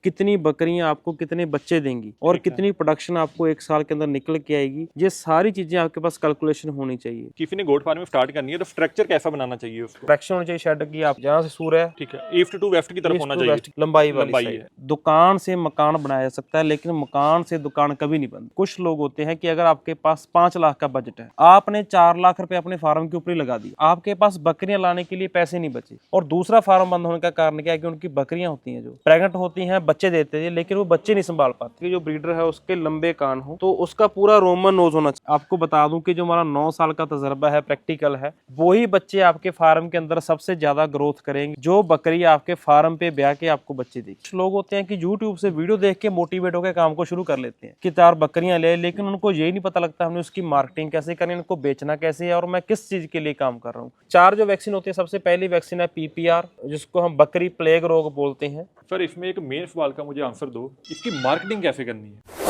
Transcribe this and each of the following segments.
कितनी बकरियां आपको कितने बच्चे देंगी और कितनी प्रोडक्शन आपको एक साल के अंदर निकल के आएगी, ये सारी चीजें आपके पास कैलकुलेशन होनी चाहिए। किसी ने गोट फार्मिंग स्टार्ट करनी है तो स्ट्रक्चर कैसा बनाना चाहिए उसको? प्रोडक्शन होनी चाहिए शेड की, आप जहाँ से सूर है ठीक है, ईस्ट टू वेस्ट की तरफ होना चाहिए, लंबाई वाली लंबाई साइड। है। दुकान से मकान बनाया जा सकता है, लेकिन मकान से दुकान कभी नहीं बनती। कुछ लोग होते हैं कि अगर आपके पास 5 लाख का बजट है, आपने 4 लाख रुपए अपने फार्म के ऊपर ही लगा दिए, आपके पास बकरियां लाने के लिए पैसे नहीं बचे। और दूसरा फार्म बंद होने का कारण क्या है कि उनकी बकरियां होती हैं जो प्रेग्नेंट होती हैं, बच्चे देते हैं, लेकिन वो बच्चे नहीं संभाल पाते। जो ब्रीडर है उसके लंबे कान हो तो उसका पूरा रोमन नोज होना चाहिए। आपको बता दूं कि जो हमारा 9 साल का तजर्बा है, प्रैक्टिकल है, वही बच्चे आपके फार्म के अंदर सबसे ज्यादा ग्रोथ करेंगे जो बकरी आपके फार्म पे ब्याह के आपको बच्चे देगी। कुछ लोग होते हैं कि यूट्यूब से वीडियो देख के मोटिवेट होकर काम को शुरू कर लेते हैं कि 4 बकरियां ले, लेकिन उनको यही नहीं पता लगता हमने उसकी मार्केटिंग कैसे करनी, इनको बेचना कैसे है और मैं किस चीज के लिए काम कर रहा हूँ। 4 जो वैक्सीन होती है, सबसे पहली वैक्सीन है PPR, जिसको हम बकरी प्लेग रोग बोलते हैं। सर इसमें एक मेन सवाल का मुझे आंसर दो, इसकी मार्केटिंग कैसे करनी है?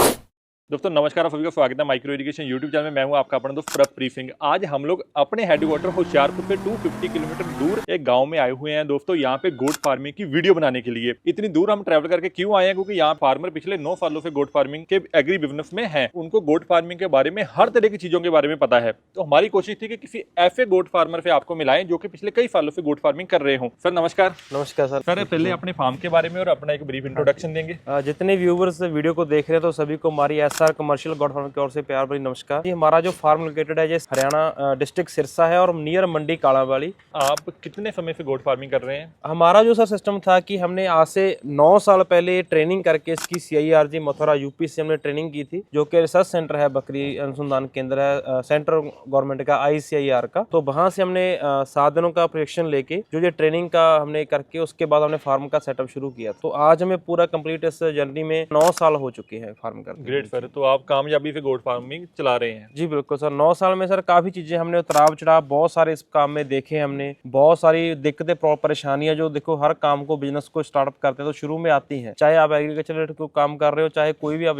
दोस्तों नमस्कार, आप सभी का स्वागत है माइक्रो एजुकेशन यूट्यूब चैनल में। मैं हूं आपका अपना दोस्त प्रभप्रीत सिंह। आज हम लोग अपने हेडक्वार्टर होशियारपुर से 250 किलोमीटर दूर एक गांव में आए हुए हैं दोस्तों, यहां पे गोट फार्मिंग की वीडियो बनाने के लिए। इतनी दूर हम ट्रैवल करके क्यों आए हैं? क्योंकि यहाँ फार्मर पिछले 9 सालों से गोट फार्मिंग के एग्री बिजनेस में हैं। उनको गोट फार्मिंग के बारे में हर तरह की चीजों के बारे में पता है। तो हमारी कोशिश थी कि किसी ऐसे गोट फार्मर से आपको मिलाएं जो कि पिछले कई सालों से गोट फार्मिंग कर रहे हो। सर नमस्कार। नमस्कार सर। सर पहले अपने फार्म के बारे में और अपना एक ब्रीफ इंट्रोडक्शन देंगे। जितने व्यूवर्स वीडियो को देख रहे हैं तो सभी को हमारी SR कमर्शियल गोट फार्म की ओर से प्यार भरी नमस्कार। ये हमारा जो फार्म लोकेटेड है ये हरियाणा डिस्ट्रिक्ट सिरसा है और नियर मंडी कालावाली। आप कितने समय से गोट फार्मिंग कर रहे हैं? हमारा जो सर सिस्टम था कि हमने आज से 9 साल पहले ट्रेनिंग करके इसकी CIRG मथुरा UP से हमने ट्रेनिंग की थी, जो कि रिसर्च सेंटर है, बकरी अनुसंधान केंद्र है सेंट्रल गवर्नमेंट का ICIR का। तो वहां से हमने 7 दिनों का प्रशिक्षण लेके जो ये ट्रेनिंग का हमने करके उसके बाद हमने फार्म का सेटअप शुरू किया। तो आज हमें पूरा कंप्लीट इस जर्नी में 9 साल हो चुके हैं फार्म करते। ग्रेट सर, तो आप कामयाबी से गोट फार्मिंग चला रहे हैं? जी बिल्कुल सर। 9 साल में सर काफी चीजें हमने उतराव चढ़ाव बहुत सारे इस काम में देखे। हमने बहुत सारी दिक्कतें परेशानियां, जो देखो हर काम को बिजनेस को स्टार्टअप करते हैं तो शुरू में आती हैं, चाहे आप एग्रीकल्चर को काम कर रहे हो, चाहे कोई भी आप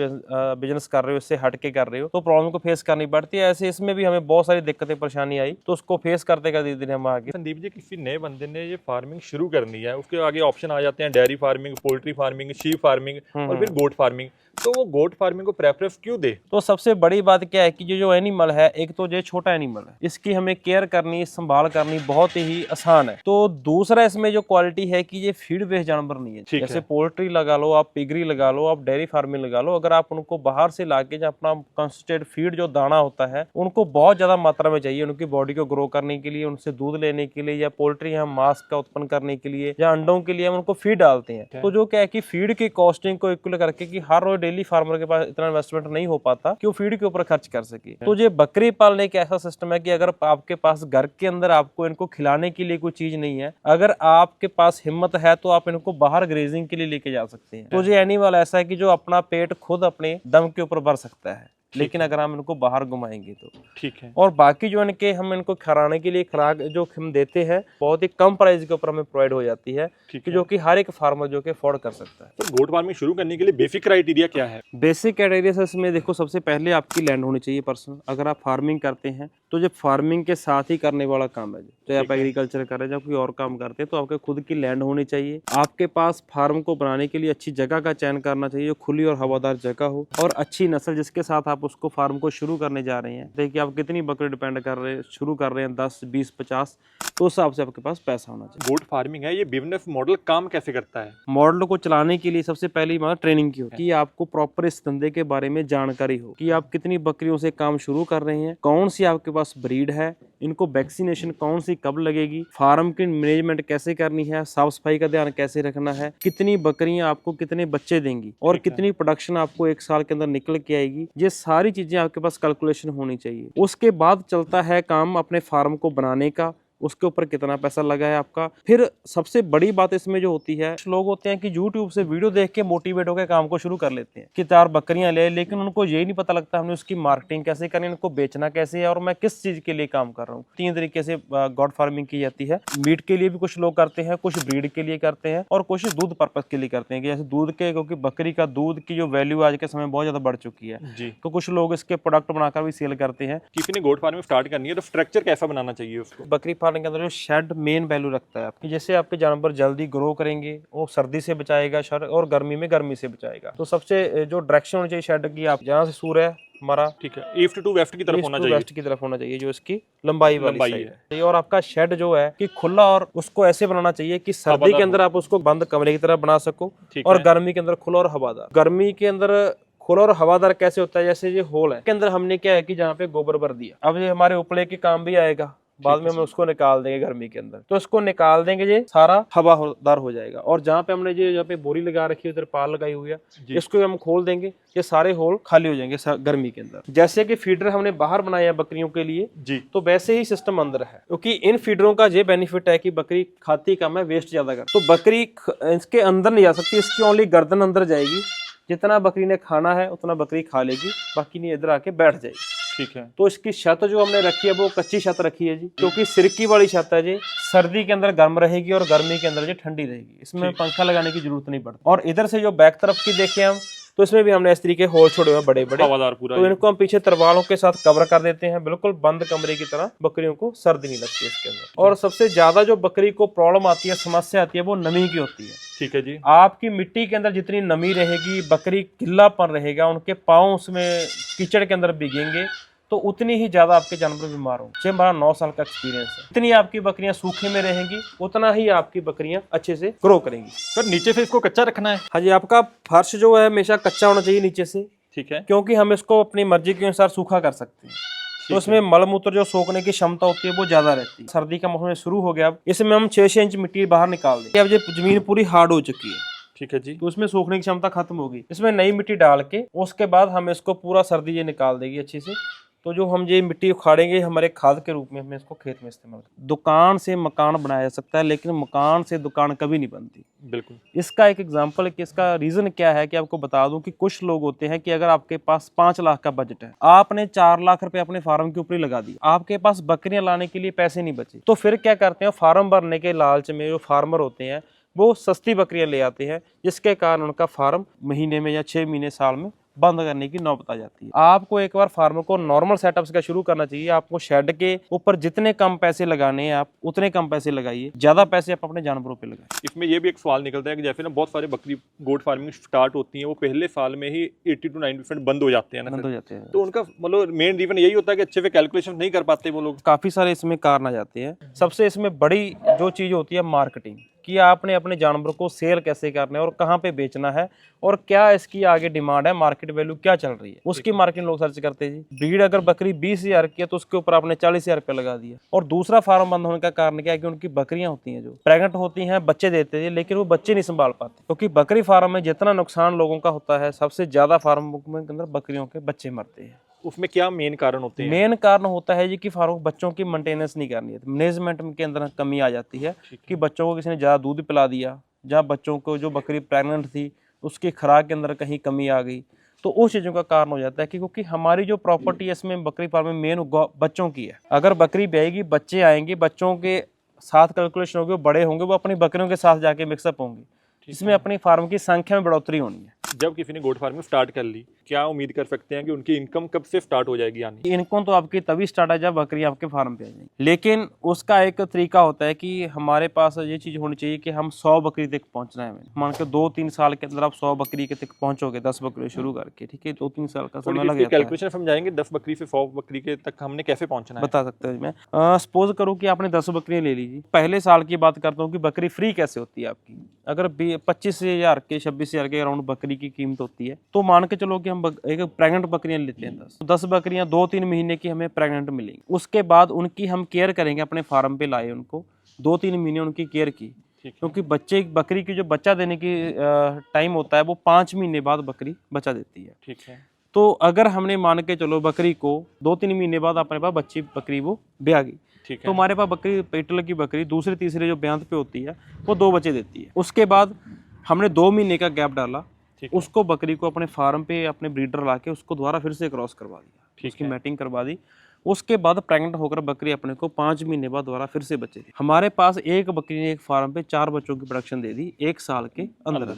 बिजनेस कर रहे हो, इससे हट के कर रहे हो, तो प्रॉब्लम को फेस करनी पड़ती है। ऐसे इसमें भी हमें बहुत सारी दिक्कतें परेशानी आई, तो उसको फेस करते करते धीरे हम आगे। संदीप जी, किसी नए बंदे ने ये फार्मिंग शुरू करनी है, उसके आगे ऑप्शन आ जाते हैं dairy farming, poultry farming, sheep farming और फिर गोट फार्मिंग। तो वो गोट फार्मिंग को प्रेफरेंस क्यों दे? तो सबसे बड़ी बात क्या है कि जो एनिमल है, एक तो ये छोटा एनिमल है, इसकी हमें केयर करनी, संभाल करनी बहुत ही आसान है। तो दूसरा इसमें जो क्वालिटी है कि ये फीड बेस्ड जानवर नहीं है। जैसे पोल्ट्री लगा लो आप, पिगरी लगा लो आप, डेयरी फार्मिंग लगा लो, अगर आप उनको बाहर से लाके जो अपना कंसंट्रेट फीड जो दाना होता है उनको बहुत ज्यादा मात्रा में चाहिए उनकी बॉडी को ग्रो करने के लिए, उनसे दूध लेने के लिए, या पोल्ट्री हम मांस का उत्पन्न करने के लिए या अंडों के लिए हम उनको फीड डालते हैं। तो जो क्या है कि फीड की कॉस्टिंग को इक्वल करके कि हर रोज डेली फार्मर के पास इतना इन्वेस्टमेंट नहीं हो पाता कि वो फीड के ऊपर खर्च कर सके। तो ये बकरी पालने का ऐसा सिस्टम है कि अगर आपके पास घर के अंदर आपको इनको खिलाने के लिए कोई चीज नहीं है, अगर आपके पास हिम्मत है तो आप इनको बाहर ग्रेजिंग के लिए लेके जा सकते हैं। तो ये एनिमल ऐसा है कि जो अपना पेट खुद अपने दम के ऊपर भर सकता है, लेकिन अगर हम इनको बाहर घुमाएंगे तो ठीक है। और बाकी जो इनके हम इनको खिलाने के लिए खुराक जो हम देते हैं बहुत ही कम प्राइस के ऊपर हमें प्रोवाइड हो जाती है, कि जो कि हर एक फार्मर जो कि अफोर्ड कर सकता है। तो गोट फार्मिंग शुरू करने के लिए बेसिक क्राइटेरिया क्या है? बेसिक क्राइटेरिया इसमें देखो, सबसे पहले आपकी लैंड होनी चाहिए पर्सनल। अगर आप फार्मिंग करते हैं तो जब फार्मिंग के साथ ही करने वाला काम है, चाहे आप एग्रीकल्चर कर रहे हैं या कोई और काम करते हैं, तो आपके खुद की लैंड होनी चाहिए। आपके पास फार्म को बनाने के लिए अच्छी जगह का चयन करना चाहिए, जो खुली और हवादार जगह हो, और अच्छी नस्ल जिसके साथ आप उसको फार्म को शुरू करने जा रहे हैं। देखिए आप कितनी बकरी डिपेंड कर रहे हैं, शुरू कर रहे हैं 10, 20, 50, तो उस हिसाब से आपके पास पैसा होना चाहिए। गोट फार्मिंग है, ये बिजनेस मॉडल काम कैसे करता है? मॉडल को चलाने के लिए सबसे पहली बात ट्रेनिंग की हो, कि आपको प्रॉपर इस धंधे के बारे में जानकारी हो, कि आप कितनी बकरियों से काम शुरू कर रहे हैं, कौन सी आपके पास ब्रीड है, इनको वैक्सीनेशन कौन सी कब लगेगी, फार्म की मैनेजमेंट कैसे करनी है, साफ सफाई का ध्यान कैसे रखना है, कितनी बकरियां आपको कितने बच्चे देंगी और कितनी प्रोडक्शन आपको एक साल के अंदर निकल के आएगी, ये सारी चीजें आपके पास कैलकुलेशन होनी चाहिए। उसके बाद चलता है काम अपने फार्म को बनाने का, उसके ऊपर कितना पैसा लगा है आपका। फिर सबसे बड़ी बात इसमें जो होती है, लोग होते हैं कि YouTube से वीडियो देख के मोटिवेट होकर काम को शुरू कर लेते हैं कि 4 बकरियां ले, लेकिन उनको यही नहीं पता लगता हमने उसकी मार्केटिंग कैसे करनी, इनको बेचना कैसे है और मैं किस चीज के लिए काम कर रहा हूँ। 3 तरीके से गॉड फार्मिंग की जाती है। मीट के लिए भी कुछ लोग करते हैं, कुछ ब्रीड के लिए करते हैं और कुछ दूध पर्पज के लिए करते हैं, कि जैसे दूध के, क्योंकि बकरी का दूध की जो वैल्यू आज के समय बहुत ज्यादा बढ़ चुकी है जी। तो कुछ लोग इसके प्रोडक्ट बनाकर भी सेल करते हैं। किसी ने गोट फार्मिंग स्टार्ट करनी है तो स्ट्रक्चर कैसा बनाना चाहिए उसको? बकरी फार्मिंग के अंदर जो शेड मेन वैल्यू रखता है आपकी, जैसे आपके जानवर जल्दी ग्रो करेंगे, वो सर्दी से बचाएगा और गर्मी में गर्मी से बचाएगा। तो सबसे जो डायरेक्शन होनी चाहिए शेड की, आप जहाँ से सूर्य हमारा, ठीक है, ईस्ट टू वेस्ट की तरफ होना चाहिए, वेस्ट की तरफ होना चाहिए, जो इसकी लंबाई वाली लंबाई साइड है। और आपका शेड जो है कि खुला, और उसको ऐसे बनाना चाहिए कि सर्दी के अंदर आप उसको बंद कमरे की तरह बना सको, और गर्मी के अंदर खुला और हवादार। गर्मी के अंदर खुला और हवादार कैसे होता है, जैसे ये होल है के अंदर हमने क्या है कि जहाँ पे गोबर भर दिया, अब ये हमारे उपले के काम भी आएगा, बाद में हम उसको निकाल देंगे गर्मी के अंदर, तो इसको निकाल देंगे, ये सारा हवादार हो जाएगा। और जहाँ पे हमने ये, जहाँ पे बोरी लगा रखी है, उधर पाल लगाई हुई है, इसको हम खोल देंगे, ये सारे होल खाली हो जाएंगे गर्मी के अंदर। जैसे कि फीडर हमने बाहर बनाया है बकरियों के लिए जी, तो वैसे ही सिस्टम अंदर है, क्योंकि इन फीडरों का ये बेनिफिट है कि बकरी खाती कम है, वेस्ट ज्यादा कर, तो बकरी इसके अंदर नहीं जा सकती, इसकी ओनली गर्दन अंदर जाएगी, जितना बकरी ने खाना है उतना बकरी खा लेगी, बाकी नहीं इधर आके बैठ जाएगी। ठीक है, तो इसकी छत जो हमने रखी है वो कच्ची छत रखी है जी, क्योंकि सिरकी वाली छत है जी, सर्दी के अंदर गर्म रहेगी और गर्मी के अंदर जी ठंडी रहेगी, इसमें पंखा लगाने की जरूरत नहीं पड़ती। और इधर से जो बैक तरफ की देखें हम, तो इसमें भी हमने इस तरीके होल छोड़े हुए बड़े बड़े, तो इनको हम पीछे तरवालों के साथ कवर कर देते हैं, बिल्कुल बंद कमरे की तरह, बकरियों को सर्दी नहीं लगती है इसके अंदर। और सबसे ज्यादा जो बकरी को प्रॉब्लम आती है, समस्या आती है, वो नमी की होती है। ठीक है जी, आपकी मिट्टी के अंदर जितनी नमी रहेगी, बकरी गिल्लापन रहेगा, उनके पाँव उसमें कीचड़ के अंदर भीगेंगे, तो उतनी ही ज्यादा आपके जानवर बीमार होंगे। जैसे हमारा 9 साल का एक्सपीरियंस है, जितनी आपकी बकरियां सूखे में रहेंगी, उतना ही आपकी बकरियां अच्छे से ग्रो करेंगी। सर नीचे से इसको कच्चा रखना है? हाँ जी, आपका फर्श जो है हमेशा कच्चा होना चाहिए नीचे से। ठीक है, क्योंकि हम इसको अपनी मर्जी के अनुसार सूखा कर सकते हैं, तो इसमें मलमूत्र जो सोखने की क्षमता होती है वो ज्यादा रहती है। सर्दी का मौसम शुरू हो गया, अब इसमें हम 6 इंच मिट्टी बाहर निकाल देंगे। अब ये जमीन पूरी हार्ड हो चुकी है, ठीक है जी, तो उसमें सूखने की क्षमता खत्म होगी, इसमें नई मिट्टी डाल के उसके बाद हम इसको पूरा सर्दी ये निकाल देगी अच्छे से। तो जो हम ये मिट्टी उखाड़ेंगे, हमारे खाद के रूप में हमें इसको खेत में इस्तेमाल करें। दुकान से मकान बनाया जा सकता है, लेकिन मकान से दुकान कभी नहीं बनती। बिल्कुल, इसका एक एग्जांपल है कि इसका रीजन क्या है, कि आपको बता दूं कि कुछ लोग होते हैं कि अगर आपके पास 5 लाख का बजट है, आपने 4 लाख रुपए अपने फार्म के ऊपर ही लगा दिया, आपके पास बकरियां लाने के लिए पैसे नहीं बचे, तो फिर क्या करते हैं, फार्म भरने के लालच में जो फार्मर होते हैं वो सस्ती बकरियां ले आते हैं, जिसके कारण उनका फार्म महीने में या 6 महीने साल में बंद करने की नौबत आ जाती है। आपको एक बार फार्म को नॉर्मल सेटअप का शुरू करना चाहिए। आपको शेड के ऊपर जितने कम पैसे लगाने हैं, आप उतने कम पैसे लगाइए, ज्यादा पैसे आप अपने जानवरों पे लगाइए। इसमें ये भी एक सवाल निकलता है कि जैसे ना बहुत सारे बकरी गोट फार्मिंग स्टार्ट होती है, वो पहले साल में ही 80 to 90% बंद हो जाते हैं ना, बंद हो जाते हैं, तो उनका मतलब मेन रीजन यही होता है कि अच्छे से कैलकुलेशन नहीं कर पाते वो लोग। काफी सारे इसमें कारण आ जाते हैं। सबसे इसमें बड़ी जो चीज होती है मार्केटिंग, कि आपने अपने जानवर को सेल कैसे करना है और कहाँ पे बेचना है, और क्या इसकी आगे डिमांड है, मार्केट वैल्यू क्या चल रही है, उसकी मार्केटिंग लोग सर्च करते हैं जी। ब्रीड अगर बकरी 20,000 की है तो उसके ऊपर आपने 40,000 रुपये लगा दिया। और दूसरा फार्म बंद होने का कारण क्या है, कि उनकी बकरियां होती हैं जो प्रेग्नेंट होती हैं, बच्चे देते हैं, लेकिन वो बच्चे नहीं संभाल पाते, क्योंकि बकरी फार्म में जितना नुकसान लोगों का होता है, सबसे ज्यादा फार्म के अंदर बकरियों के बच्चे मरते हैं। उसमें क्या मेन कारण होते हैं? मेन कारण होता है जी कि फार्म बच्चों की मेंटेनेंस नहीं करनी है, मैनेजमेंट के अंदर कमी आ जाती है, कि बच्चों को किसी ने ज़्यादा दूध पिला दिया, जहाँ बच्चों को जो बकरी प्रेग्नेंट थी उसकी खुराक के अंदर कहीं कमी आ गई, तो उस चीज़ों का कारण हो जाता है। कि क्योंकि हमारी जो प्रॉपर्टी है इसमें बकरी फार्म में मेन बच्चों की है। अगर बकरी ब्याएगी, बच्चे आएंगे, बच्चों के साथ कैलकुलेशन होगी, वो बड़े होंगे, वो अपनी बकरियों के साथ जाके मिक्सअप होंगे, इसमें अपनी फार्म की संख्या में बढ़ोतरी होनी है। जब किसी ने गोट फार्मिंग स्टार्ट कर ली, क्या उम्मीद कर सकते हैं कि उनकी इनकम कब से स्टार्ट हो जाएगी? यानी इनकम तो आपकी तभी स्टार्ट है जब बकरी आपके फार्म पे आ जाएगी, लेकिन उसका एक तरीका होता है कि हमारे पास ये चीज होनी चाहिए कि हम 100 बकरी तक पहुंचना है। मान के 2-3 साल के अंदर आप 100 बकरी के तक पहुंचोगे, 10 बकरी शुरू करके, ठीक है, 2-3 साल का समय लग जाता है। कैलकुलेशन समझाएंगे 10 बकरी से 100 बकरी के तक हमने कैसे पहुंचना है? बता सकते हैं मैं। सपोज करो कि आपने 10 बकरियां ले लीजिए। पहले साल की बात करता हूँ कि बकरी फ्री कैसे होती है आपकी। अगर 25,000 के 26,000 के अराउंड बकरी की कीमत होती है, तो मान के चलो कि हम एक प्रेग्नेंट बकरियां लेते हैं 10 बकरियां 2-3 महीने की हमें प्रेग्नेंट मिलेंगी। उसके बाद उनकी हम केयर करेंगे, अपने फार्म पे लाए उनको, 2-3 महीने उनकी केयर की, क्योंकि बकरी की जो बच्चा देने की टाइम होता है वो 5 महीने बाद बकरी बच्चा देती है। ठीक है, तो अगर हमने मान के चलो बकरी को 2-3 महीने बाद अपने पास बच्ची बकरी वो ब्याह गई, तो हमारे पास बकरी पेटल की बकरी दूसरे तीसरे जो ब्यांत पे होती है वो 2 बच्चे देती है। उसके बाद हमने 2 महीने का गैप डाला, उसको बकरी को अपने फार्म पे अपने ब्रीडर ला के उसको दोबारा फिर से क्रॉस करवा दिया, उसकी मैटिंग करवा दी। उसके बाद प्रेग्नेंट होकर बकरी अपने को 5 महीने बाद दोबारा फिर से बच्चे दी। हमारे पास एक बकरी ने एक फार्म पे 4 बच्चों की प्रोडक्शन दे दी 1 साल के अंदर।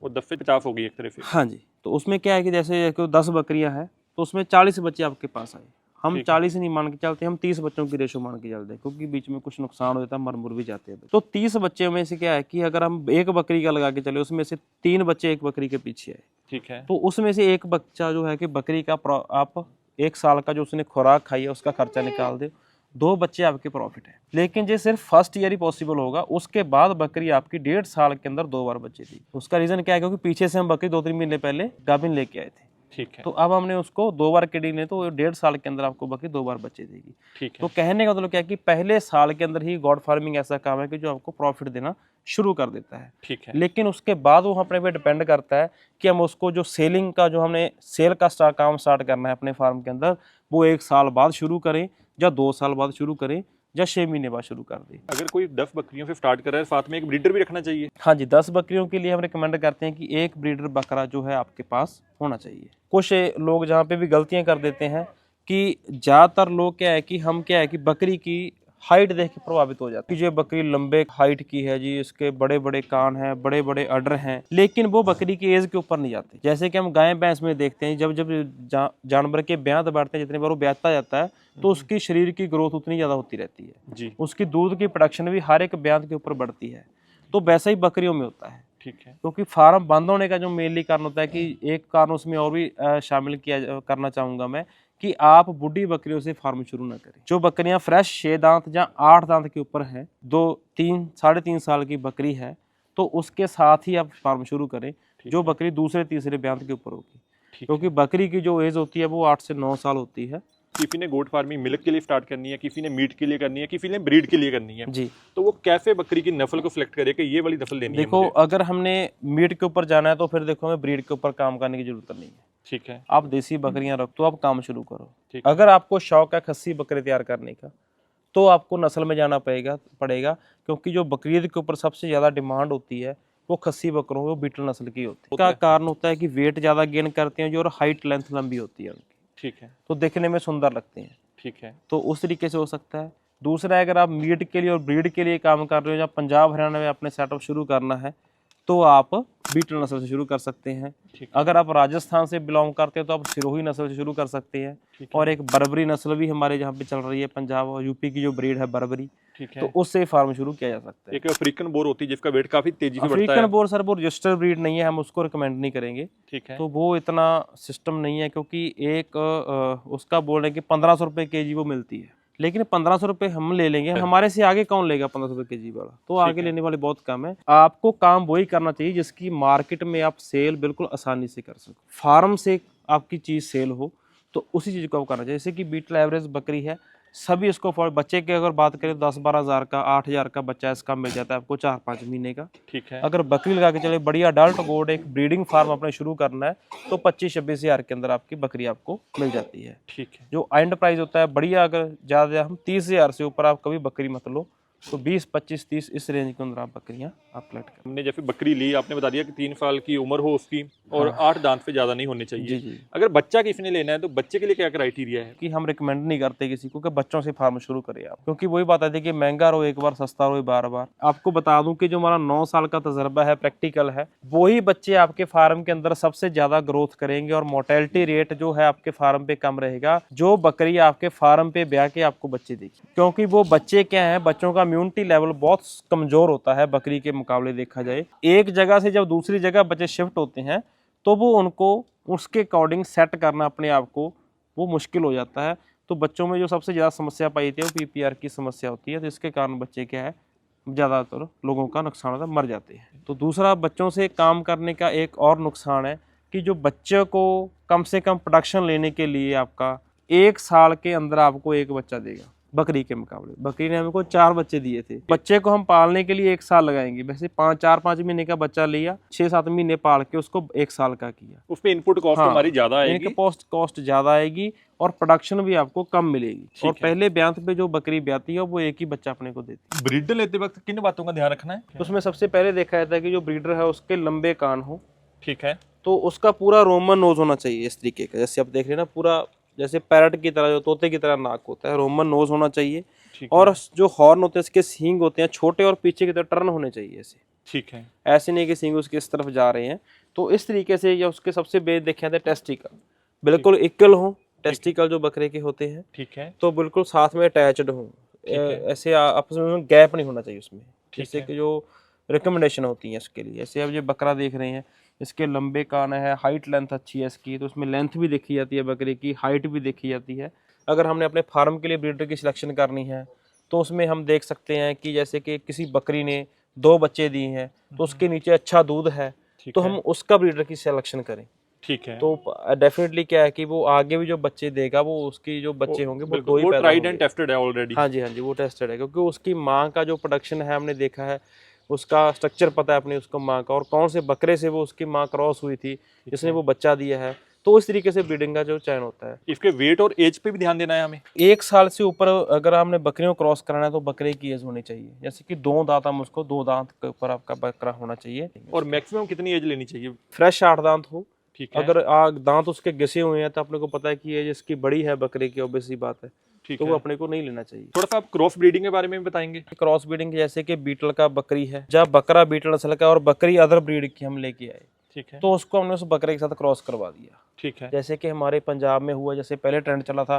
वो 10 से 50 हो गई एक तरह से। हाँ जी, तो उसमें क्या है कि जैसे 10 बकरियां हैं तो उसमें 40 बच्चे आपके पास आए। हम ठीक है। 40 नहीं मान के चलते, हम 30 बच्चों की रेशो मान के चलते हैं, क्योंकि बीच में कुछ नुकसान हो जाता है, मर मुर भी जाते हैं। तो 30 बच्चे में से क्या है कि अगर हम एक बकरी का लगा के चले, उसमें से 3 बच्चे एक बकरी के पीछे आए, ठीक है। तो उसमें से एक बच्चा जो है कि बकरी का आप 1 साल का जो उसने खुराक खाई है उसका खर्चा निकाल दे, 2 बच्चे आपके प्रॉफिट है। लेकिन ये सिर्फ फर्स्ट ईयर ही पॉसिबल होगा, उसके बाद बकरी आपकी 1.5 साल के अंदर 2 बार बच्चे दी। उसका रीजन क्या है, क्योंकि पीछे से हम बकरी 2-3 महीने पहले गाभिन लेके आए थे, ठीक है। तो अब हमने उसको 2 बार ब्रीडिंग ले, तो 1.5 साल के अंदर आपको बकरी 2 बार बच्चे देगी। ठीक तो है। कहने का मतलब क्या है कि पहले साल के अंदर ही गॉड फार्मिंग ऐसा काम है कि जो आपको प्रॉफिट देना शुरू कर देता है। ठीक है। लेकिन उसके बाद वो अपने पे डिपेंड करता है कि हम उसको जो सेलिंग का, जो हमने सेल का काम स्टार्ट करना है अपने फार्म के अंदर, वो 1 साल बाद शुरू करें या 2 साल बाद शुरू करें या 6 महीने बाद शुरू कर दें। अगर कोई 10 बकरियों से स्टार्ट कर रहा है, साथ में एक ब्रीडर भी रखना चाहिए? हाँ जी, 10 बकरियों के लिए हम रिकमेंड करते हैं कि एक ब्रीडर बकरा जो है आपके पास होना चाहिए। कुछ लोग जहाँ पे भी गलतियाँ कर देते हैं कि ज़्यादातर लोग क्या है कि बकरी की हाइट देख के प्रभावित हो जाते हैं कि जो बकरी लंबे हाइट की है जी, इसके बड़े बड़े कान हैं, बड़े बड़े अडर हैं, लेकिन वो बकरी की एज के ऊपर नहीं जाते। जैसे कि हम गाय भैंस में देखते हैं, जब जब जानवर के ब्यात बढ़ते हैं, जितने बार वो ब्याता जाता है तो उसकी शरीर की ग्रोथ उतनी ज़्यादा होती रहती है जी। उसकी दूध की प्रोडक्शन भी हर एक ब्यात के ऊपर बढ़ती है। तो वैसा ही बकरियों में होता है। ठीक है। क्योंकि फार्म बंद होने का जो मेनली कारण होता है कि एक कारण उसमें और भी शामिल करना चाहूँगा मैं, कि आप बुढ़ी बकरियों से फार्म शुरू ना करें। जो बकरियां फ्रेश 6 दांत या 8 दांत के ऊपर हैं, 2-3 साढ़े 3 साल की बकरी है, तो उसके साथ ही आप फार्म शुरू करें। जो बकरी दूसरे तीसरे ब्यात के ऊपर होगी, क्योंकि बकरी की जो एज होती है वो 8 से 9 साल होती है। किसी ने गोट फार्मिंग मिल्क के लिए स्टार्ट करनी है, किसी ने मीट के लिए करनी है, किसी ने ब्रीड के लिए करनी है जी, तो वो कैसे बकरी की नस्ल को सिलेक्ट करे कि ये वाली नस्ल लेनी है देखो मुझे? अगर हमने मीट के ऊपर जाना है तो फिर देखो हमें ब्रीड के ऊपर काम करने की जरूरत नहीं है। ठीक है। आप देसी बकरियां रख तो आप काम शुरू करो। ठीक है। अगर आपको शौक है खस्सी बकरे तैयार करने का, तो आपको नस्ल में जाना पड़ेगा, क्योंकि जो बकरीद के ऊपर सबसे ज़्यादा डिमांड होती है वो खस्सी बकरों वो बीटल नस्ल की होती है। इसका कारण होता है कि वेट ज़्यादा गेन करते हैं जो, और हाइट लेंथ लंबी होती है उनकी, ठीक है। तो देखने में सुंदर लगते हैं। ठीक है। तो उस तरीके से हो सकता है। दूसरा है, अगर आप मीट के लिए और ब्रीड के लिए काम कर रहे हो या पंजाब हरियाणा में अपने सेटअप शुरू करना है, तो आप बीटल नस्ल से शुरू कर सकते हैं। ठीक है। अगर आप राजस्थान से बिलोंग करते हैं तो आप सिरोही नस्ल से शुरू कर सकते हैं। ठीक है। और एक बर्बरी नस्ल भी हमारे जहाँ पे चल रही है, पंजाब और यूपी की जो ब्रीड है बर्बरी, ठीक है। तो उससे फार्म शुरू किया जा सकता है। एक अफ्रीकन बोर होती है जिसका वेट काफी तेजी से बढ़ता अफ्रीकन है। बोर सर वो रजिस्टर्ड ब्रीड नहीं है, हम उसको रिकमेंड नहीं करेंगे। ठीक है। तो वो इतना सिस्टम नहीं है, क्योंकि एक उसका बोल रहे हैं कि 1500 रुपये केजी वो मिलती है, लेकिन 1500 रुपये हम ले लेंगे, हमारे से आगे कौन लेगा 1500 रुपये केजी वाला, तो आगे लेने वाले बहुत कम है। आपको काम वही करना चाहिए जिसकी मार्केट में आप सेल बिल्कुल आसानी से कर सको। फार्म से आपकी चीज़ सेल हो तो उसी चीज़ को आप करना चाहिए। जैसे कि बीटल एवरेज बकरी है, सभी इसको फॉर बच्चे की अगर बात करें 10-12 हज़ार का 8 हज़ार का बच्चा इसका मिल जाता है आपको 4-5 महीने का। ठीक है। अगर बकरी लगा के चले, बढ़िया अडल्ट गोड एक ब्रीडिंग फार्म अपने शुरू करना है, तो 25-26 हज़ार के अंदर आपकी बकरी आपको मिल जाती है। ठीक है। जो एंड प्राइस होता है बढ़िया, अगर ज़्यादा हम 30 हज़ार से ऊपर आप कभी बकरी मत लो, तो 20, 25, 30 इस रेंज के अंदर आप बकरियाँ आप कलेक्ट करें। हमने जैसे बकरी ली, आपने बता दिया कि 3 साल की उम्र हो उसकी और 8 दांत से ज्यादा नहीं होने चाहिए। जी जी, अगर बच्चा किसी ने लेना है तो बच्चे के लिए क्या क्राइटेरिया है? कि हम रिकमेंड नहीं करते किसी को कि बच्चों से फार्म शुरू करें आप, क्योंकि वही बात आती है कि महंगा रहो एक बार, सस्ता रहो बार बार। आपको बता दूं कि जो हमारा 9 साल का तजर्बा है, प्रैक्टिकल है, वही बच्चे आपके फार्म के अंदर सबसे ज्यादा ग्रोथ करेंगे और मोर्टेलिटी रेट जो है आपके फार्म पे कम रहेगा, जो बकरी आपके फार्म पे ब्याह के आपको बच्चे देगी। क्योंकि वो बच्चे क्या है, बच्चों का इम्यूनिटी लेवल बहुत कमजोर होता है बकरी के मुकाबले देखा जाए। एक जगह से जब दूसरी जगह बच्चे शिफ्ट होते हैं तो वो उनको उसके अकॉर्डिंग सेट करना अपने आप को वो मुश्किल हो जाता है। तो बच्चों में जो सबसे ज़्यादा समस्या पाई जाती है वो पीपीआर की समस्या होती है, तो इसके कारण बच्चे क्या है ज़्यादातर लोगों का नुकसान होता है, मर जाते हैं। तो दूसरा बच्चों से काम करने का एक और नुकसान है कि जो बच्चे को कम से कम प्रोडक्शन लेने के लिए आपका 1 साल के अंदर आपको एक बच्चा देगा। बकरी के मुकाबले बकरी ने हमको 4 बच्चे दिए थे। बच्चे को हम पालने के लिए 1 साल लगाएंगे, वैसे 4-5 महीने का बच्चा लिया, 6-7 महीने पाल के उसको 1 साल का किया। उसमें इनपुट कॉस्ट हमारी ज्यादा आएगी, इनके कॉस्ट ज्यादा आएगी और प्रोडक्शन भी आपको कम मिलेगी। और पहले ब्यात पे जो बकरी ब्याती है वो एक ही बच्चा अपने को देती है। ब्रीडर लेते वक्त किन बातों का ध्यान रखना है? तो उसमें सबसे पहले देखा जाता है कि जो ब्रीडर है उसके लंबे कान हो। ठीक है। तो उसका पूरा रोमन नोज होना चाहिए इस तरीके का, जैसे आप देख रहे हैं ना, पूरा जैसे पैरट की तरह, जो तोते की तरह नाक होता है, रोमन नोज होना चाहिए। और जो हॉर्न होते हैं इसके सींग होते हैं छोटे और पीछे की तरफ टर्न होने चाहिए ऐसे। ठीक है। ऐसे नहीं कि सींग उसके इस तरफ जा रहे हैं। तो इस तरीके से, या उसके सबसे बेस देखे जाते हैं टेस्टिकल बिल्कुल इक्वल हो टेस्टिकल जो बकरे के होते हैं ठीक है। तो बिल्कुल साथ में अटैच्ड हों, ठीक है। ऐसे आपस में गैप नहीं होना चाहिए उसमें, ठीक जैसे है। कि जो रिकमेंडेशन होती है इसके लिए। जैसे अब ये बकरा देख रहे हैं, इसके लंबे कान है, हाइट लेंथ अच्छी है इसकी, तो उसमें लेंथ भी देखी जाती है बकरे की, हाइट भी देखी जाती है। अगर हमने अपने फार्म के लिए ब्रीडर की सिलेक्शन करनी है तो उसमें हम देख सकते हैं कि जैसे कि किसी बकरी ने 2 बच्चे दिए हैं तो उसके नीचे अच्छा दूध है, ठीक तो है। हम उसका ब्रीडर की सिलेक्शन करें। ठीक है। तो डेफिनेटली क्या है कि वो आगे भी जो बच्चे देगा, वो उसकी जो बच्चे होंगे वो 2 ही वो पैदा ट्राइड होंगे। एंड टेस्टेड है ऑलरेडी। हाँ जी, हाँ जी, वो टेस्टेड है, क्योंकि उसकी माँ का जो प्रोडक्शन है हमने देखा है, उसका स्ट्रक्चर पता है अपनी उसको माँ का, और कौन से बकरे से वो उसकी माँ क्रॉस हुई थी जिसने वो बच्चा दिया है। तो इस तरीके से ब्रीडिंग का जो चयन होता है। इसके वेट और एज पे भी ध्यान देना है हमें। 1 साल से ऊपर अगर हमने बकरियों को क्रॉस कराना है तो बकरे की एज होनी चाहिए, जैसे कि 2 दांत, हम उसको 2 दांत के ऊपर आपका बकरा होना चाहिए। और मैक्सिमम कितनी एज लेनी चाहिए? फ्रेश 8 दांत हो। ठीक है। अगर दांत उसके घिसे हुए हैं तो अपने को पता है कि एज इसकी बड़ी है बकरे की, ऑब्वियस सी बात है, ठीक तो है। वो अपने को नहीं लेना चाहिए। थोड़ा सा आप क्रॉस ब्रीडिंग के बारे में भी बताएंगे। क्रॉस ब्रीडिंग जैसे कि बीटल का बकरी है, जब बकरा बीटल नस्ल का और बकरी अदर ब्रीड की हम लेके आए ठीक है। तो उसको हमने उस बकरे के साथ क्रॉस करवा दिया। ठीक है। जैसे कि हमारे पंजाब में हुआ, जैसे पहले ट्रेंड चला था,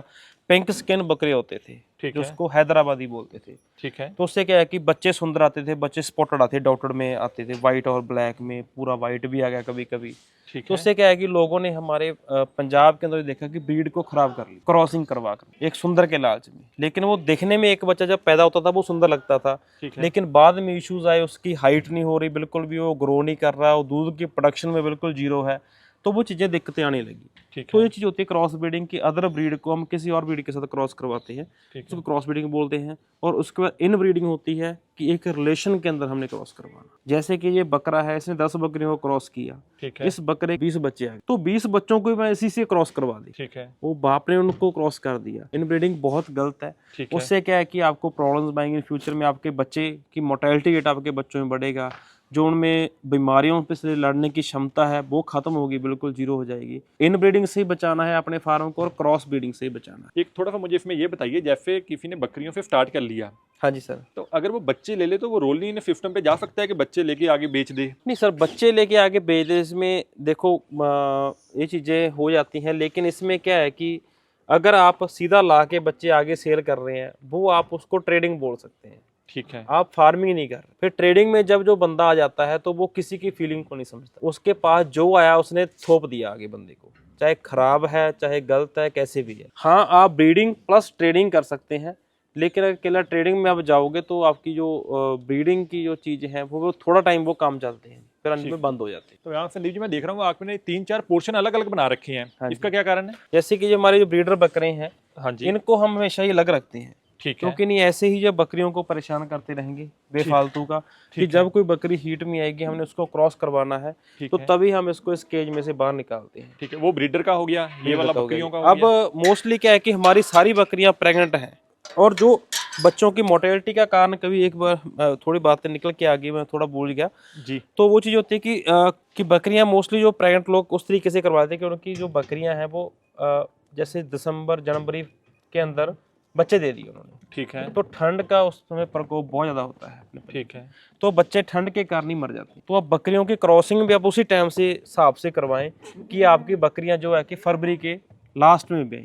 पिंक स्किन बकरे होते थे ठीक जो है। उसको हैदराबादी बोलते थे। ठीक है। तो उससे क्या है कि बच्चे सुंदर आते थे, बच्चे स्पॉटेड आते, डॉटेड में आते थे, व्हाइट और ब्लैक में, पूरा व्हाइट भी आ गया कभी कभी। ठीक तो है। उससे क्या है कि लोगों ने हमारे पंजाब के अंदर देखा कि ब्रीड को खराब कर ली क्रॉसिंग करवा कर, एक सुंदर के लालच में। लेकिन वो देखने में, एक बच्चा जब पैदा होता था वो सुंदर लगता था, ठीक है। लेकिन बाद में इश्यूज आए, उसकी हाइट नहीं हो रही बिल्कुल भी, वो ग्रो नहीं कर रहा, वो दूध की प्रोडक्शन में बिल्कुल जीरो है, तो वो चीज़ें दिक्कतें आने लगी। ठीक तो है। ये चीज़ होती है क्रॉस ब्रीडिंग की, अदर ब्रीड को हम किसी और ब्रीड के साथ क्रॉस करवाते हैं, ठीक है। उसको क्रॉस ब्रीडिंग बोलते हैं। और उसके बाद इन ब्रीडिंग होती है कि एक रिलेशन के अंदर हमने क्रॉस करवाना। जैसे कि ये बकरा है, इसने 10 बकरियों को क्रॉस किया, ठीक है। इस बकरे 20 बच्चे आ गए, तो 20 बच्चों को मैं इसी से क्रॉस करवा दी। ठीक है। वो बाप ने उनको क्रॉस कर दिया। इन ब्रीडिंग बहुत गलत है। ठीक है। उससे क्या है कि आपको प्रॉब्लम्स आएंगे फ्यूचर में, आपके बच्चे की मोर्टेलिटी रेट आपके बच्चों में बढ़ेगा, जो उनमें बीमारियों पे से लड़ने की क्षमता है वो खत्म होगी, बिल्कुल जीरो हो जाएगी। इन ब्रीडिंग से ही बचाना है अपने फार्म को, और क्रॉस ब्रीडिंग से ही बचाना है। एक थोड़ा सा मुझे इसमें ये बताइए, जैसे किसी ने बकरियों से स्टार्ट कर लिया, हाँ जी सर। तो अगर वो बच्चे ले ले तो वो रोलिंग सिस्टम पे जा सकता है कि बच्चे लेके आगे बेच दे? नहीं सर, बच्चे लेके आगे भेज दे, इसमें देखो ये चीज़ें हो जाती हैं, लेकिन इसमें क्या है कि अगर आप सीधा ला के बच्चे आगे सेल कर रहे हैं, वो आप उसको ट्रेडिंग बोल सकते हैं, ठीक है। आप फार्मिंग नहीं कर रहे। फिर ट्रेडिंग में जब जो बंदा आ जाता है तो वो किसी की फीलिंग को नहीं समझता, उसके पास जो आया उसने थोप दिया आगे बंदे को, चाहे खराब है चाहे गलत है कैसे भी है। हाँ, आप ब्रीडिंग प्लस ट्रेडिंग कर सकते हैं, लेकिन अगर अकेला ट्रेडिंग में आप जाओगे तो आपकी जो ब्रीडिंग की जो चीज़ें हैं वो थोड़ा टाइम वो काम चलते हैं, फिर अंत में बंद हो जाते हैं। तो यहाँ संदीप जी मैं देख रहा हूँ आपने 3-4 पोर्शन अलग अलग बना रखे हैं, हाँ जी। इसका क्या कारण है? जैसे कि जो हमारे जो ब्रीडर बकरे हैं, हाँ जी। इनको हम हमेशा ही अलग रखते हैं, ठीक है। क्योंकि नहीं ऐसे ही जब बकरियों को परेशान करते रहेंगे बेफालतू का, कि जब कोई बकरी हीट में आएगी हमने उसको क्रॉस करवाना है, ठीक तो है। तभी हम इसको इस केज में से बाहर निकालते हैं। ठीक है, वो ब्रीडर का हो गया, ये वाला बकरियों का हो अब गया। मोस्टली क्या है कि हमारी सारी बकरियां प्रेग्नेंट हैं, और जो बच्चों की मोर्टेलिटी का कारण, कभी एक बार थोड़ी बातें निकल के आ गई, मैं थोड़ा भूल गया, जी। तो वो चीज़ होती है कि बकरियां मोस्टली जो प्रेग्नेंट लोग उस तरीके से करवाते हैं कि उनकी जो बकरियां हैं वो जैसे दिसंबर जनवरी के अंदर बच्चे दे दिए उन्होंने। ठीक है। तो ठंड का उस समय प्रकोप बहुत ज़्यादा होता है, ठीक है। तो बच्चे ठंड के कारण ही मर जाते हैं। तो अब बकरियों की क्रॉसिंग भी आप उसी टाइम से हिसाब से करवाएं कि आपकी बकरियां जो है कि फरवरी के लास्ट में बें।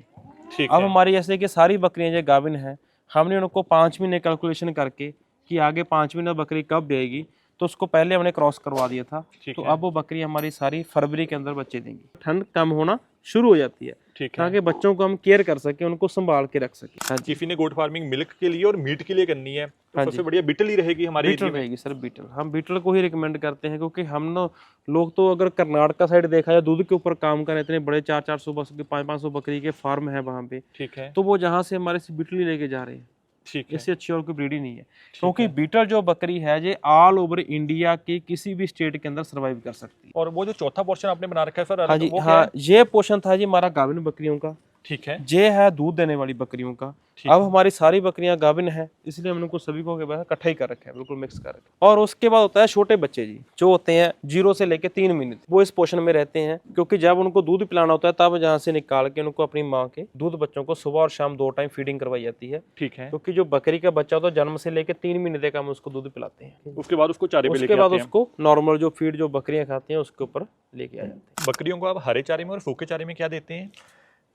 ठीक अब है। हमारी जैसे कि सारी बकरियां जो गाभिन हैं, हमने उनको 5 महीने कैलकुलेशन करके कि आगे 5 महीने बकरी कब देगी, तो उसको पहले हमने क्रॉस करवा दिया था। ठीक तो है। अब वो बकरी हमारी सारी फरवरी के अंदर बच्चे देंगी। ठंड कम होना शुरू हो जाती है, ठीक है। ताकि बच्चों को हम केयर कर सकें, उनको संभाल के रख सकें। हाँ जी, किसी ने गोट फार्मिंग मिल्क के लिए और मीट के लिए करनी है तो हाँ सबसे जी। बढ़िया बीटल ही रहेगी हमारे बीटल एरिया में। रहेगी सर, बीटल। हम बीटल को ही रिकमेंड करते हैं, क्योंकि हम ना लोग तो अगर कर्नाटका साइड देखा जाए दूध के ऊपर काम कर रहे, इतने बड़े 400-400 बकरी 500-500 बकरी के फार्म है वहाँ पे, ठीक है। तो वो जहाँ से हमारे से बीटल ही लेके जा रहे हैं। ठीक है। इससे अच्छी और कोई ब्रीड ही नहीं है, क्योंकि बीटल जो बकरी है ये ऑल ओवर इंडिया के किसी भी स्टेट के अंदर सर्वाइव कर सकती है। और वो जो चौथा पोर्शन आपने बना रखा है सर, हाँ जी, वो क्या हाँ, है? ये पोर्शन था जी हमारा गाभिन बकरियों का। ठीक है। ये है दूध देने वाली बकरियों का। ठीक अब है। हमारी सारी बकरियां गाभिन हैं, इसलिए हमने उनको सभी को इकट्ठा ही कर रखा है, बिल्कुल मिक्स कर रखा है। और उसके बाद होता है छोटे बच्चे जी, जो होते हैं 0 से लेके 3 महीने, वो इस पोषण में रहते हैं, क्योंकि जब उनको दूध पिलाना होता है तब जहाँ से निकाल के उनको अपनी माँ के दूध बच्चों को सुबह और शाम 2 टाइम फीडिंग करवाई जाती है। ठीक है। क्योंकि जो बकरी का बच्चा होता है जन्म से लेके 3 महीने तक हम उसको दूध पिलाते हैं। उसके बाद उसको चारे पे उसके लेके बाद आते हैं। उसको नॉर्मल जो फीड जो बकरियां खाती हैं उसके ऊपर लेके आ जाते हैं। बकरियों को आप हरे चारे में और सूखे चारे में क्या देते हैं?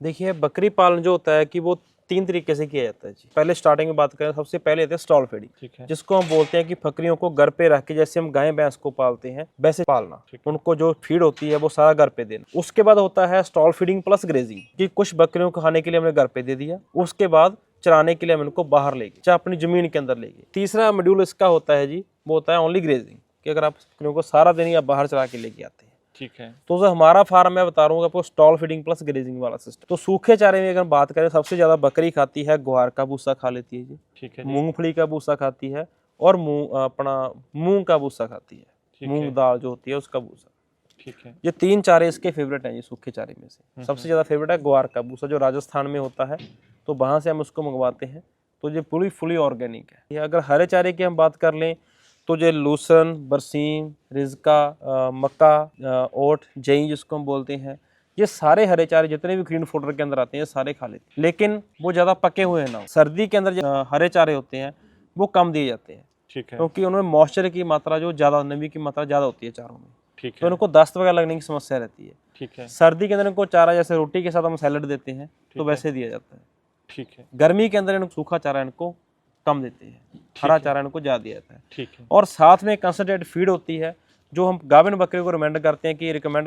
देखिए बकरी पालन जो होता है कि वो 3 तरीके से किया जाता है जी। पहले स्टार्टिंग में बात करें, सबसे पहले आते हैं स्टॉल फीडिंग, ठीक है। जिसको हम बोलते हैं कि बकरियों को घर पे रख के जैसे हम गाय भैंस को पालते हैं वैसे पालना, उनको जो फीड होती है वो सारा घर पे देना। उसके बाद होता है स्टॉल फीडिंग प्लस ग्रेजिंग, कि कुछ बकरियों को खाने के लिए हमने घर पे दे दिया, उसके बाद चराने के लिए हम इनको बाहर ले गए, चाहे अपनी जमीन के अंदर ले गए। तीसरा मॉड्यूल इसका होता है जी, वो होता है ओनली ग्रेजिंग, कि अगर आप बकरियों को सारा दिन या बाहर चरा के लेके आते हैं। ठीक है। तो जो हमारा फार्म मैं बता रहा हूँ आपको स्टॉल फीडिंग प्लस ग्रेजिंग वाला सिस्टम। तो सूखे चारे में अगर बात करें, सबसे ज्यादा बकरी खाती है ग्वार का भूसा खा लेती है जी, ठीक है। मूंगफली का भूसा खाती है, और अपना मूंग का भूसा खाती है, मूंग दाल जो होती है उसका भूसा। ठीक है। ये 3 चारे इसके फेवरेट हैं जी सूखे चारे में से। सबसे ज्यादा फेवरेट है ग्वार का भूसा, जो राजस्थान में होता है, तो वहां से हम उसको मंगवाते हैं। तो ये पूरी फुली ऑर्गेनिक है। अगर हरे चारे की हम बात कर लें तो ये लूसन, बरसीम, रिजका, मक्का, ओट, जई जिसको हम बोलते हैं, ये सारे हरे चारे जितने भी ग्रीन फूडर के अंदर आते हैं सारे खा लेते हैं, लेकिन वो ज्यादा पके हुए ना हो। सर्दी के अंदर जो हरे चारे होते हैं वो कम दिए जाते हैं, ठीक है। क्योंकि उनमें मॉइस्चर की मात्रा जो ज्यादा, नमी की मात्रा ज्यादा होती है चारों में, ठीक तो है। उनको दस्त वगैरह लगने की समस्या रहती है। ठीक है। सर्दी के अंदर इनको चारा जैसे रोटी के साथ हम सैलड देते हैं तो वैसे दिया जाता है। ठीक है। गर्मी के अंदर इनको सूखा चारा इनको कम देते हैं, हरा चारा इनको ज्यादा दिया जाता है। ठीक है। और साथ में कंसंट्रेट फीड होती है, जो हम गाभिन बकरी को रिकमेंड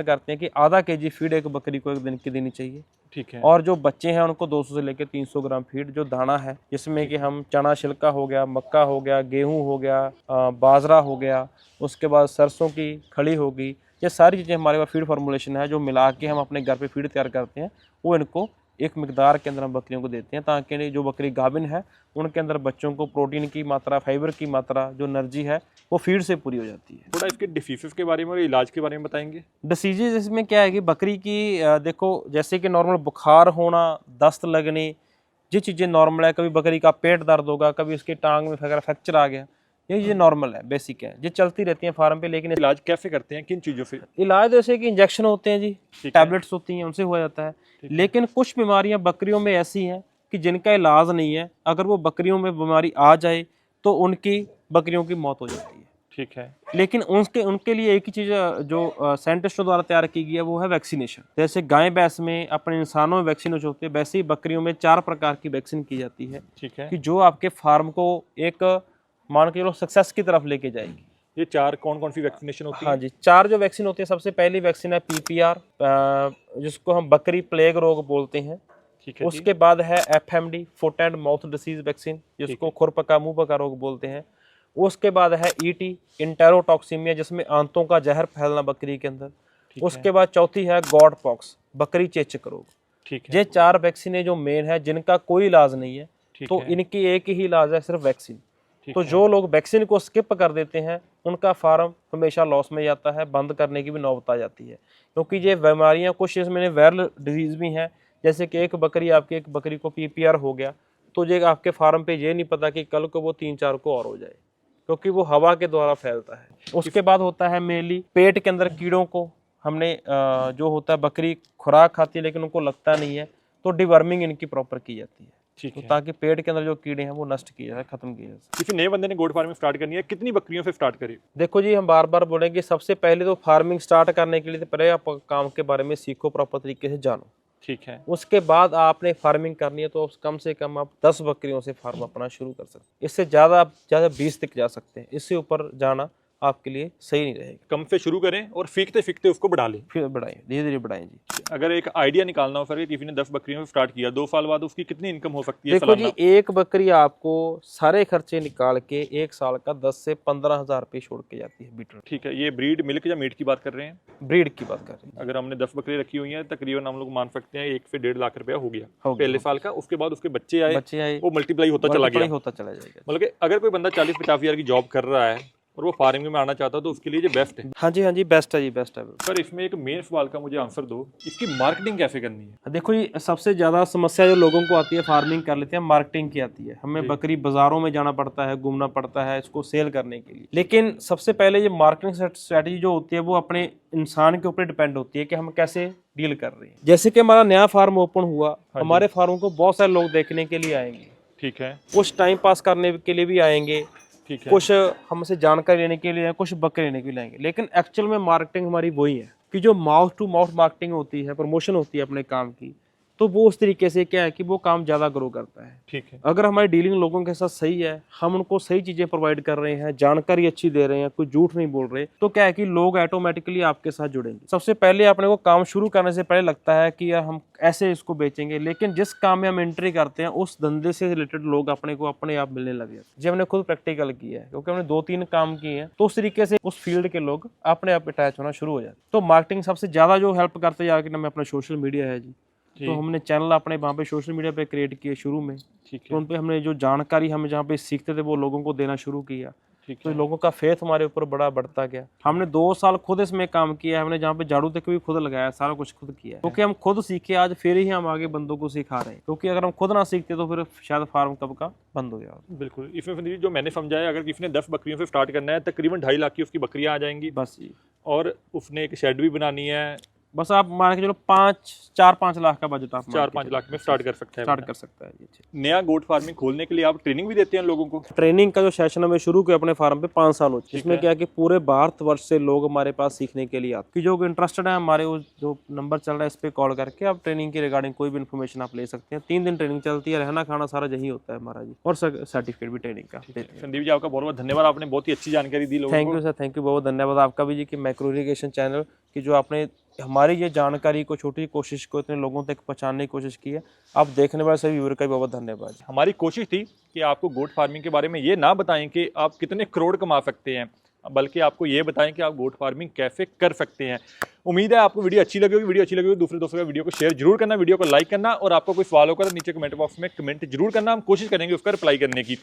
करते हैं कि आधा केजी फीड एक बकरी को एक दिन की देनी चाहिए। ठीक है। और जो बच्चे हैं उनको 200 से लेकर 300 ग्राम फीड, जो दाना है जिसमें कि हम चना छिलका हो गया, मक्का हो गया, गेहूं हो गया, बाजरा हो गया, उसके बाद सरसों की खड़ी होगी, ये सारी चीज़ें हमारे पास फीड फार्मूलेशन है जो मिला के हम अपने घर पे फीड तैयार करते हैं। वो इनको एक मिकदार के अंदर हम बकरियों को देते हैं, ताकि जो बकरी गाभिन है उनके अंदर बच्चों को प्रोटीन की मात्रा, फाइबर की मात्रा, जो एनर्जी है वो फीड से पूरी हो जाती है। थोड़ा इसके डिसीजेस के बारे में और इलाज के बारे में बताएंगे। डिसीजेज इसमें क्या है कि बकरी की देखो, जैसे कि नॉर्मल बुखार होना, दस्त लगने, ये चीज़ें नॉर्मल है। कभी बकरी का पेट दर्द होगा, कभी उसकी टांग में फ्रैक्चर आ गया, ये चीज़ें नॉर्मल है, बेसिक है, ये चलती रहती हैं फार्म पे। लेकिन इलाज कैसे करते हैं, किन चीज़ों से? इलाज जैसे कि इंजेक्शन होते हैं जी, ठीक है। टैबलेट्स होती हैं, उनसे हो जाता है। लेकिन कुछ बीमारियां बकरियों में ऐसी हैं कि जिनका इलाज नहीं है। अगर वो बकरियों में बीमारी आ जाए तो उनकी बकरियों की मौत हो जाती है। ठीक है। लेकिन उनके लिए एक ही चीज़ जो साइंटिस्टों द्वारा तैयार की गई है वो है वैक्सीनेशन। जैसे गाय भैंस में, अपने इंसानों में वैक्सीन होती है, वैसे ही बकरियों में 4 प्रकार की वैक्सीन की जाती है, ठीक है। कि जो आपके फार्म को एक मान के चलो सक्सेस की तरफ लेके जाएगी। ये 4 कौन कौन सी वैक्सीनेशन होती है? हाँ जी, 4 जो वैक्सीन होती है, सबसे पहली वैक्सीन है PPR, जिसको हम बकरी प्लेग रोग बोलते हैं। ठीक है। उसके बाद है FMD, foot and mouth disease vaccine, जिसको खुरपका मुंह पका रोग बोलते हैं। उसके बाद है ET, इंटेरोटॉक्सीमिया, जिसमें आंतों का जहर फैलना बकरी के अंदर। उसके बाद चौथी है गॉड पॉक्स, बकरी चेचक रोग। ठीक है। ये 4 वैक्सीन जो मेन है, जिनका कोई इलाज नहीं है, तो इनकी एक ही इलाज है, सिर्फ वैक्सीन। तो जो लोग वैक्सीन को स्किप कर देते हैं उनका फार्म हमेशा लॉस में जाता है, बंद करने की भी नौबत आ जाती है। क्योंकि ये बीमारियां कुछ इसमें वायरल डिजीज भी हैं, जैसे कि एक बकरी को PPR हो गया तो ये आपके फार्म पे ये नहीं पता कि कल को वो 3-4 को और हो जाए, क्योंकि वो हवा के द्वारा फैलता है। उसके बाद होता है मेनली पेट के अंदर कीड़ों को हमने जो होता है, बकरी खुराक खाती है लेकिन उनको लगता नहीं है, तो डिवर्मिंग इनकी प्रॉपर की जाती है। ठीक है। तो ताकि पेट के अंदर जो कीड़े हैं वो नष्ट किए जाए, खत्म किए जाए। किसी नए बंदे ने गोट फार्मिंग स्टार्ट करनी है, कितनी बकरियों से स्टार्ट करें? देखो जी, हम बार बार बोलेंगे, सबसे पहले तो फार्मिंग स्टार्ट करने के लिए तो पहले आप काम के बारे में सीखो, प्रॉपर तरीके से जानो। ठीक है। उसके बाद आपने फार्मिंग करनी है तो कम से कम आप 10 बकरियों से फार्म अपना शुरू कर सकते हैं। इससे ज़्यादा आप 20 तक जा सकते हैं, इससे ऊपर जाना आपके लिए सही नहीं रहेगा। कम से शुरू करें और फीकते फीकते उसको बढ़ा लें, फिर बढ़ाएं, धीरे धीरे बढ़ाएं जी। अगर एक आइडिया निकालना हो सर कि किसी ने 10 बकरियों से स्टार्ट किया, 2 साल बाद उसकी कितनी इनकम हो सकती है? देखो जी, एक बकरी आपको सारे खर्चे निकाल के 1 साल का 10 से 15 हज़ार रुपये छोड़ के जाती है बीटर। ठीक है। ये ब्रीड, मिल्क या मीट की बात कर रहे हैं? ब्रीड की बात कर रहे हैं। अगर हमने 10 बकरी रखी हुई हैं, तकरीबन हम लोग मान सकते हैं 1 से 1.5 लाख रुपया हो गया पहले साल का। उसके बाद उसके बच्चे आए, वो मल्टीप्लाई होता चला गया। मतलब कि अगर कोई बंदा 40-50 हज़ार की जॉब कर रहा है और वो फार्मिंग में आना चाहता है तो उसके लिए ये बेस्ट है। हाँ जी, बेस्ट है जी, बेस्ट है। सर, इसमें एक मेन सवाल का मुझे आंसर दो, इसकी मार्केटिंग कैसे करनी है? देखो ये सबसे ज़्यादा समस्या जो लोगों को आती है, फार्मिंग कर लेते हैं, मार्केटिंग की आती है। हमें बकरी बाजारों में जाना पड़ता है, घूमना पड़ता है इसको सेल करने के लिए। लेकिन सबसे पहले ये मार्केटिंग स्ट्रेटजी जो होती है वो अपने इंसान के ऊपर डिपेंड होती है कि हम कैसे डील कर रहे हैं। जैसे कि हमारा नया फार्म ओपन हुआ, हमारे फार्म को बहुत सारे लोग देखने के लिए आएंगे। ठीक है। कुछ टाइम पास करने के लिए भी आएंगे, ठीक है। कुछ हमसे जानकारी लेने के लिए, कुछ बकरे लेने के लिए आएंगे। लेकिन एक्चुअल में मार्केटिंग हमारी वही है कि जो माउथ टू माउथ मार्केटिंग होती है, प्रमोशन होती है अपने काम की, तो वो उस तरीके से क्या है कि वो काम ज़्यादा ग्रो करता है। ठीक है। अगर हमारी डीलिंग लोगों के साथ सही है, हम उनको सही चीज़ें प्रोवाइड कर रहे हैं, जानकारी अच्छी दे रहे हैं, कोई झूठ नहीं बोल रहे, तो क्या है कि लोग ऑटोमेटिकली आपके साथ जुड़ेंगे। सबसे पहले अपने को काम शुरू करने से पहले लगता है कि यार हम ऐसे इसको बेचेंगे, लेकिन जिस काम में हम एंट्री करते हैं उस धंधे से रिलेटेड लोग अपने को अपने आप मिलने लगे। जी हमने खुद प्रैक्टिकल किया है, क्योंकि हमने 2-3 काम किए हैं, तो उस तरीके से उस फील्ड के लोग अपने आप अटैच होना शुरू हो जाते। तो मार्केटिंग सबसे ज़्यादा जो हेल्प करते जा रही है अपना सोशल मीडिया है जी। तो हमने चैनल अपने वहाँ पे सोशल मीडिया पे क्रिएट किए शुरू में। ठीक तो है। उन पे हमने जो जानकारी हम जहाँ पे सीखते थे वो लोगों को देना शुरू किया। ठीक तो है। लोगों का फेथ हमारे ऊपर बड़ा बढ़ता गया। हमने 2 साल खुद इसमें काम किया है। हमने जहाँ पे झाड़ू तक भी खुद लगाया, सारा कुछ खुद किया है, क्योंकि हम खुद सीखे आज, फिर ही हम आगे बंदों को सिखा रहे हैं। क्योंकि अगर हम खुद ना सीखते तो फिर शायद फार्म कब का बंद हो गया। बिल्कुल। इसमें संदीप जी जो मैंने समझा है, अगर किसी ने 10 बकरियों से स्टार्ट करना है, तकरीबन 2.5 लाख की उसकी बकरियां आ जाएंगी, बस जी। और उसने एक शेड भी बनानी है। बस आप मान के चलो 4-5 लाख का बजट आप 4-5 लाख में स्टार्ट कर सकता है। स्टार्ट कर सकता है जी। नया गोट फार्मिंग खोलने के लिए आप ट्रेनिंग भी देते हैं लोगों को? ट्रेनिंग का जो सेशन हमें शुरू किया अपने फार्म पे 5 साल हो चुके, इसमें क्या है कि पूरे भारतवर्ष से लोग हमारे पास सीखने के लिए आते हैं। कि जो इंटरेस्टेड है, हमारे वो जो नंबर चल रहा है इस पे कॉल करके आप ट्रेनिंग के रिगार्डिंग कोई भी इन्फॉर्मेशन आप ले सकते हैं। 3 दिन ट्रेनिंग चलती है, रहना खाना सारा यही होता है हमारा जी, और सर्टिफिकेट भी ट्रेनिंग का देते हैं। संदीप जी आपका बहुत बहुत धन्यवाद, आपने बहुत ही अच्छी जानकारी दी लोगों थैंक को। यू सर, थैंक यू, बहुत धन्यवाद आपका भी जी कि माइक्रो इरिगेशन चैनल की जो आपने हमारी ये जानकारी को, छोटी कोशिश को इतने लोगों तक पहुंचाने की कोशिश की है। आप देखने वाले सभी व्यूअर का भी बहुत धन्यवाद। हमारी कोशिश थी कि आपको गोट फार्मिंग के बारे में ये ना बताएं कि आप कितने करोड़ कमा सकते हैं, बल्कि आपको ये बताएं कि आप गोट फार्मिंग कैसे कर सकते हैं। उम्मीद है आपको वीडियो अच्छी लगी होगी। वीडियो अच्छी लगी होगी दूसरे दोस्तों का वीडियो को शेयर जरूर करना, वीडियो को लाइक करना, और आपको कोई सवाल होगा तो नीचे कमेंट बॉक्स में कमेंट जरूर करना। हम कोशिश करेंगे उसका रिप्लाई करने की।